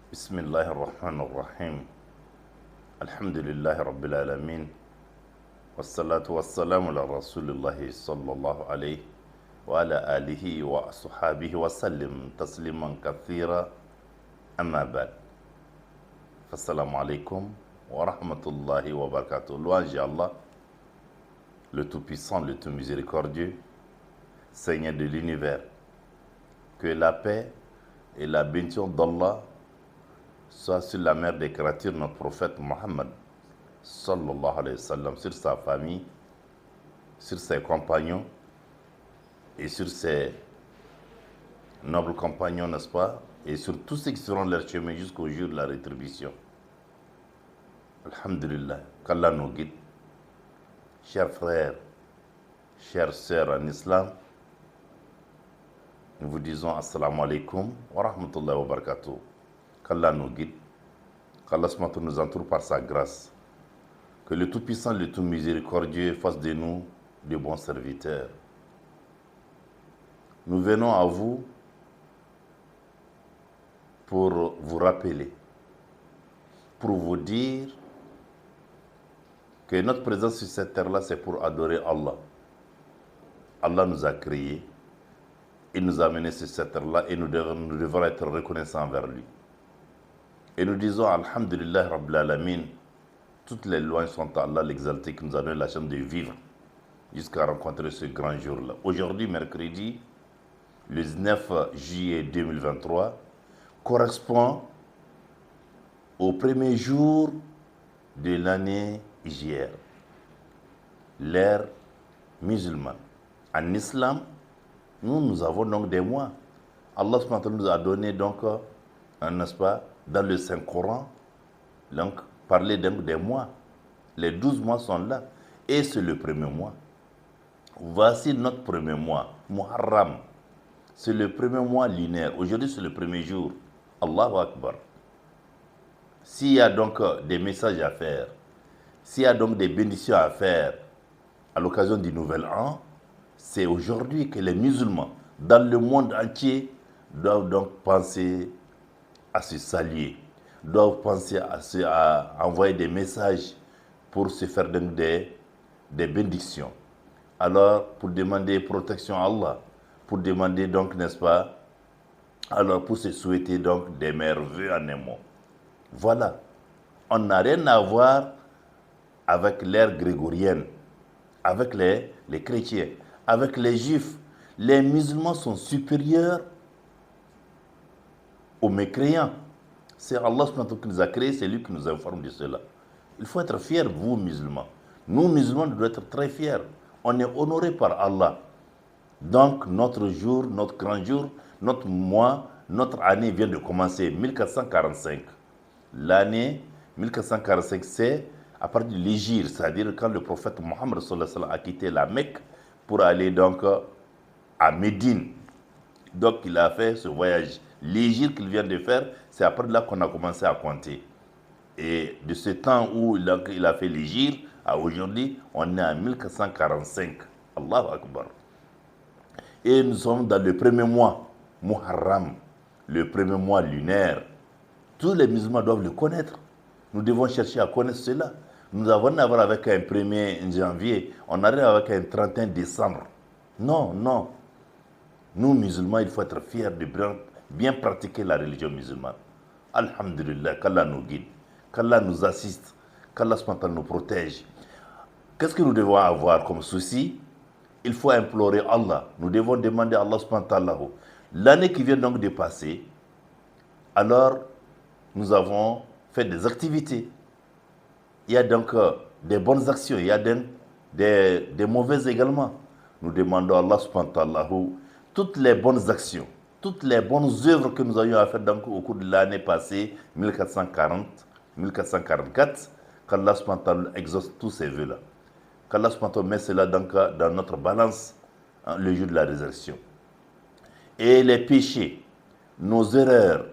بسم الله الرحمن الرحيم الحمد لله رب العالمين والصلاة والسلام على رسول الله صلى الله عليه وعلى آله وصحابه وسلم تسليما كثيرا أما بعد فالسلام عليكم ورحمة الله وبركاته. Louange à Allah, le Tout-Puissant, le Tout-Miséricordieux, Seigneur de l'univers. Que la paix et la bénédiction d'Allah soit sur la mère des créatures, notre prophète Mohammed, sallallahu alayhi wa sallam, sur sa famille, sur ses compagnons et sur ses nobles compagnons, n'est-ce pas, et sur tous ceux qui seront leur chemin jusqu'au jour de la rétribution. Alhamdulillah, qu'Allah nous guide. Chers frères, chères sœurs en islam, nous vous disons assalamu alaikum wa rahmatullahi wa barakatuh. Qu'Allah nous guide, qu'Allah nous entoure par sa grâce, que le Tout-Puissant, le Tout-Miséricordieux fasse de nous de bons serviteurs. Nous venons à vous pour vous rappeler, pour vous dire que notre présence sur cette terre-là, c'est pour adorer Allah. Allah nous a créés, il nous a amenés sur cette terre-là et nous devons être reconnaissants envers lui. Et nous disons Alhamdulillah Rabbil Alamin, toutes les louanges sont à Allah l'exalté qui nous a donné la chance de vivre jusqu'à rencontrer ce grand jour-là. Aujourd'hui, mercredi, le 19 juillet 2023, correspond au premier jour de l'année hijrière, l'ère musulmane. En islam, nous avons donc des mois. Allah nous a donné donc, n'est-ce pas, dans le Saint-Coran, donc, parler des mois. Les 12 mois sont là. Et c'est le premier mois. Voici notre premier mois, Muharram. C'est le premier mois lunaire. Aujourd'hui, c'est le premier jour. Allahu Akbar. S'il y a donc des messages à faire, s'il y a donc des bénédictions à faire à l'occasion du Nouvel An, c'est aujourd'hui que les musulmans, dans le monde entier, doivent donc penser à se saluer, doivent penser à envoyer des messages pour se faire donc des bénédictions. Alors, pour demander protection à Allah, pour demander donc, n'est-ce pas, alors pour se souhaiter donc des merveilles en un mot. Voilà. On n'a rien à voir avec l'ère grégorienne, avec les chrétiens, avec les juifs. Les musulmans sont supérieurs aux mécréants. C'est Allah qui nous a créés, c'est lui qui nous informe de cela. Il faut être fiers, vous musulmans. Nous musulmans, nous devons être très fiers. On est honorés par Allah. Donc notre jour, notre grand jour, notre mois, notre année vient de commencer, 1445. L'année 1445, c'est à partir de l'Hégire, c'est-à-dire quand le prophète Mohammed a quitté la Mecque pour aller donc à Médine. Donc il a fait ce voyage. L'Hégire qu'il vient de faire, c'est après là qu'on a commencé à compter. Et de ce temps où il a fait l'Hégire à aujourd'hui, on est en 1445. Allahu Akbar. Et nous sommes dans le premier mois, Muharram, le premier mois lunaire. Tous les musulmans doivent le connaître. Nous devons chercher à connaître cela. Nous avons à voir avec un 1er janvier, on arrive avec un 31 décembre. Non, non. Nous, musulmans, il faut être fiers de bien pratiquer la religion musulmane. Alhamdulillah, qu'Allah nous guide, qu'Allah nous assiste, qu'Allah nous protège. Qu'est-ce que nous devons avoir comme souci? Il faut implorer Allah. Nous devons demander à Allah. L'année qui vient donc de passer, alors nous avons fait des activités. Il y a donc des bonnes actions, il y a des mauvaises également. Nous demandons à Allah toutes les bonnes actions, toutes les bonnes œuvres que nous avions à faire donc, au cours de l'année passée, 1440, 1444, qu'Allah exauce tous ces vœux-là. Qu'Allah met cela donc dans notre balance le jour de la résurrection. Et les péchés, nos erreurs,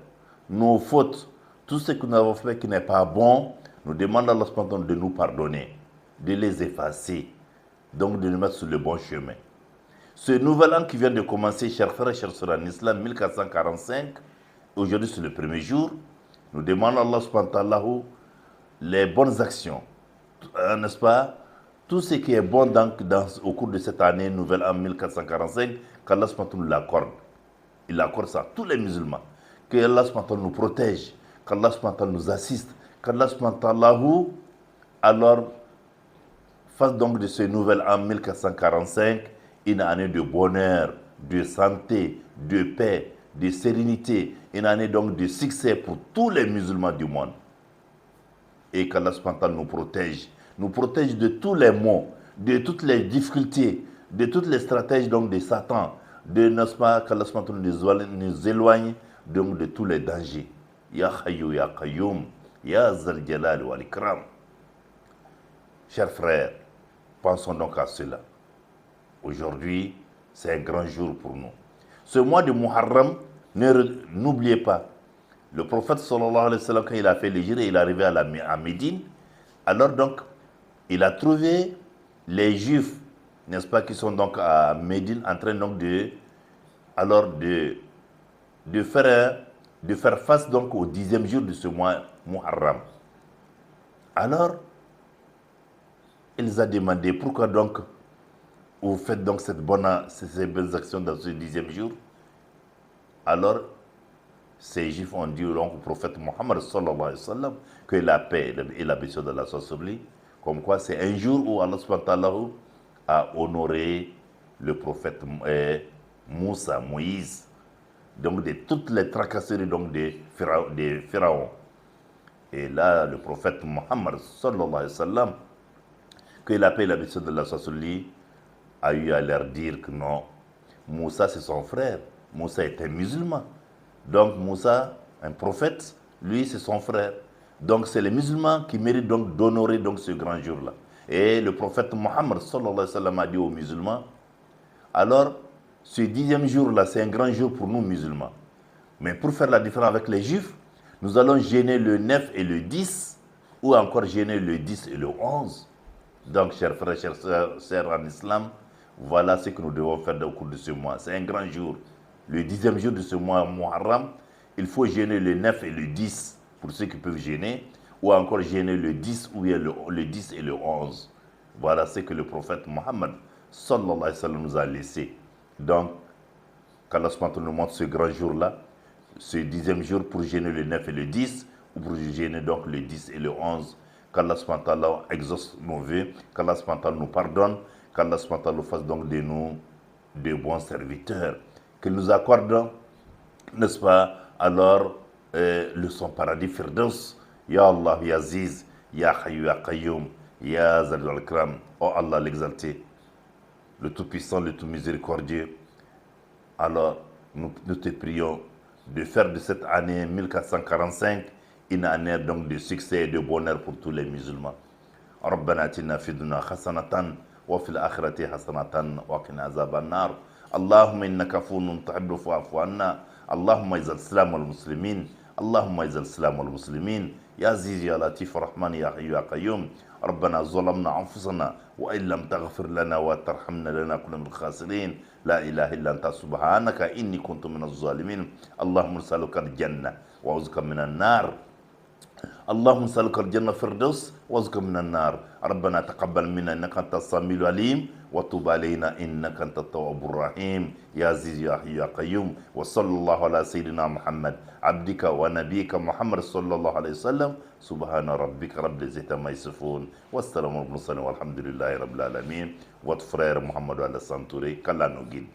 nos fautes, tout ce que nous avons fait qui n'est pas bon, nous demandons à Allah de nous pardonner, de les effacer, donc de nous mettre sur le bon chemin. Ce nouvel an qui vient de commencer, chers frères et chers sœurs en islam, 1445, aujourd'hui c'est le premier jour, Nous demandons à Allah subhanahu wa ta'ala les bonnes actions, n'est-ce pas? Tout ce qui est bon au cours de cette année, nouvelle an 1445, qu'Allah subhanahu wa ta'ala nous l'accorde. Il accorde ça à tous les musulmans. Que Allah subhanahu wa ta'ala nous protège, qu'Allah subhanahu wa ta'ala nous assiste, qu'Allah subhanahu wa ta'ala alors fasse donc de ce nouvel an 1445 une année de bonheur, de santé, de paix, de sérénité, une année donc de succès pour tous les musulmans du monde. Et qu'Allah subhanahu wa ta'ala nous protège de tous les maux, de toutes les difficultés, de toutes les stratèges donc de Satan, n'est-ce pas, qu'Allah subhanahu wa ta'ala nous éloigne donc de tous les dangers. Ya Hayyu Ya Qayyum, Ya Zal Jalal wal Ikram. Chers frères, pensons donc à cela. Aujourd'hui, c'est un grand jour pour nous. Ce mois de Muharram, n'oubliez pas, le prophète sallallahu alayhi wa sallam, quand il a fait l'hijra, il est arrivé à Médine. Alors donc, il a trouvé les Juifs, n'est-ce pas, qui sont donc à Médine, en train donc de faire face donc au 10e jour de ce mois Muharram. Alors, il les a demandé pourquoi donc vous faites donc ces belles actions dans ce 10e jour. Alors, ces Juifs ont dit donc au prophète Mohammed sallallahu alayhi wa sallam que la paix et la bénédiction de Allah soit sur lui. Comme quoi, c'est un jour où Allah subhanahu wa ta'ala a honoré le prophète Moïse, donc de toutes les tracasseries donc des pharaons. Et là, le prophète Mohammed sallallahu alayhi wa sallam, que la paix et la bénédiction de Allah soit sur lui, a eu à leur dire que non, Moussa c'est son frère, Moussa est un musulman. Donc Moussa, un prophète, lui c'est son frère. Donc c'est les musulmans qui méritent donc d'honorer donc ce grand jour-là. Et le prophète Mohammed sallallahu alayhi wa sallam a dit aux musulmans, alors ce 10e jour-là c'est un grand jour pour nous musulmans. Mais pour faire la différence avec les juifs, nous allons jeûner le 9 et le 10, ou encore jeûner le 10 et le 11. Donc chers frères, chers sœurs en islam, voilà ce que nous devons faire au cours de ce mois. C'est un grand jour. Le 10e jour de ce mois Muharram, il faut jeûner le 9 et le 10 pour ceux qui peuvent jeûner, ou encore jeûner le 10 ou le 10 et le 11. Voilà ce que le prophète Mohammed sallallahu alayhi wa sallam nous a laissé. Donc, qu'Allah nous montre ce grand jour-là, ce 10e jour pour jeûner le 9 et le 10, ou pour jeûner donc le 10 et le 11. Qu'Allah exauce nos vœux, qu'Allah nous pardonne, qu'Allah nous fasse donc de nous de bons serviteurs, qu'il nous accorde, n'est-ce pas, alors son paradis Firdaus. Ya Allah, Ya Aziz, Ya Hayyu Ya Qayyum, Ya Zal Jalal wal Ikram. Oh Allah l'exalté, le Tout-Puissant, le Tout-Miséricordieux. Alors, nous te prions de faire de cette année 1445 une année donc de succès et de bonheur pour tous les musulmans. ربنا اتنا في الدنيا حسنة وفي الآخرة حسنة وقنا عذاب النار. اللهم إنك عفو تحب فاعف عنا. اللهم اعز الإسلام والمسلمين. اللهم اعز الإسلام والمسلمين. يا عزيز يا لطيف الرحمن يا حي يا قيوم. ربنا ظلمنا أنفسنا وإن لم تغفر لنا وترحمنا لنكن من الخاسرين. لا إله إلا أنت سبحانك إني كنت من الظالمين. اللهم نسألك الجنة وأعوذك من النار. اللهم نسألك الجنة فردوس وأعوذك من النار. ربنا تقبل منا إنك أنت السميع العليم وتب علينا إنك أنت التواب الرحيم. يا عزيز يا حي يا قيوم. وصلى الله على سيدنا محمد عبدك ونبيك محمد صلى الله عليه وسلم. سبحان ربك رب العزة عما يصفون والسلام على المرسلين والحمد لله رب العالمين. Votre frère Mohamed Alassane Touré, qu'Allah nous guide.